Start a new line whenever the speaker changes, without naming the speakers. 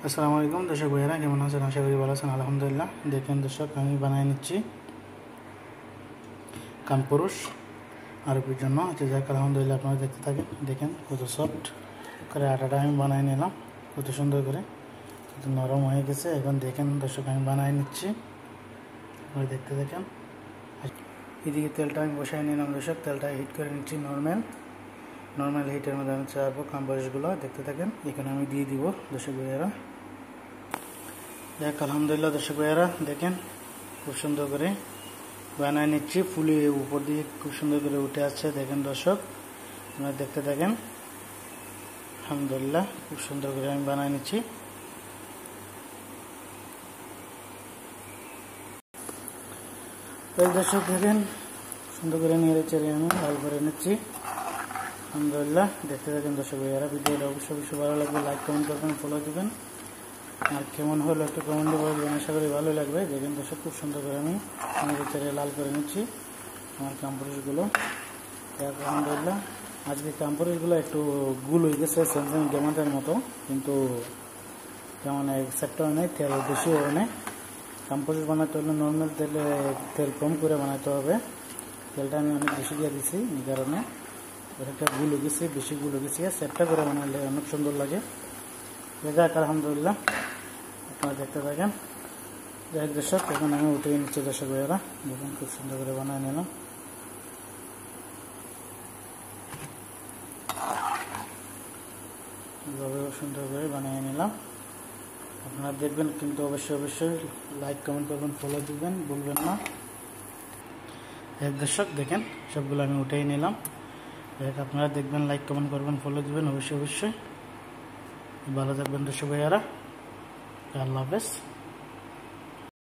আসসালামু আলাইকুম দর্শক ভাইয়েরা, কেমন আছেন? আশা করি ভালো আছেন। আলহামদুলিল্লাহ। দেখেন দর্শক, আমি বানিয়ে নিচ্ছি কানপুরুষ আরবির জন্য। যাক আলহামদুলিল্লাহ, আপনারা দেখতে থাকেন। দেখেন কত সফট করে আটাটা আমি বানিয়ে নিলাম, কত সুন্দর করে, কত নরম হয়ে গেছে। এখন দেখেন দর্শক, আমি বানিয়ে নিচ্ছি, আপনারা দেখতে থাকেন। এদিকে তেলটা আমি বসাই নিলাম দর্শক, তেলটা হিট করে নিচ্ছি। নর্মাল হিটের মধ্যে আমি চাপবো কানপুরুষগুলো, দেখতে থাকেন। এখানে আমি দিয়ে দিব দর্শক ভাইয়েরা। দেখ আলহামদুলিল্লাহ দর্শক ভাইয়েরা, দেখেন খুব সুন্দর করে বানিয়ে নিচ্ছি। ফুলে উপর দিয়ে খুব সুন্দর করে উঠে আসছে। দেখেন দর্শক, আপনারা দেখতে থাকেন। আলহামদুলিল্লাহ, খুব সুন্দর করে আমি বানিয়ে নিচ্ছি। এই দর্শক দেখেন, সুন্দর করে নেড়ে চেড়ে আমি লাল করে নিচ্ছি। আলহামদুলিল্লাহ, দেখতে থাকেন দর্শক ভাইয়েরা। ভিডিওটা অবশ্যই ভালো লাগবে, লাইক কমেন্ট করবেন, ফলো দিবেন। আর কেমন হলো একটু কমেন্টে বলবেন, আশা করি ভালো লাগবে। দেখেন দর্শক, খুব সুন্দর করে আমি নেড়ে চেড়ে লাল করে নিচ্ছি আমার কানপুরুষগুলো। আলহামদুলিল্লাহ, আজকে কানপুরুষগুলো একটু গুল হয়ে গেছে, স্যামসাং গেমাটের মতো, কিন্তু তেমন সেটটা হয় নাই, তেল বেশি হয় নাই। কানপুরুষ বানাতে হলে নর্মাল তেল কম করে বানাতে হবে। তেলটা আমি অনেক বেশি দিয়ে দিছি, এই কারণে একটা গুল হয়ে গেছে, বেশি গুল হয়ে গেছে। সেটটা করে বানালে অনেক সুন্দর লাগে। যাক আলহামদুলিল্লাহ, আপনারা দেখতে থাকেন। যাই দর্শক, এখন আমি উঠে নিচ্ছি দর্শক ভাইয়েরা। দেখুন খুব সুন্দর করে বানিয়ে নিলাম। এভাবে সুন্দর করে বানিয়ে নিলাম। আপনারা দেখবেন, কিন্তু অবশ্যই লাইক কমেন্ট করবেন, ফলো দিবেন, ভুলবেন না। এক দর্শক দেখেন, সবগুলো আমি উঠেই নিলাম। আপনারা দেখবেন, লাইক কমেন্ট করবেন, ফলো দিবেন অবশ্যই। ভালো থাকবেন দর্শক ভাইয়ারা। আল্লাহ হাফেজ।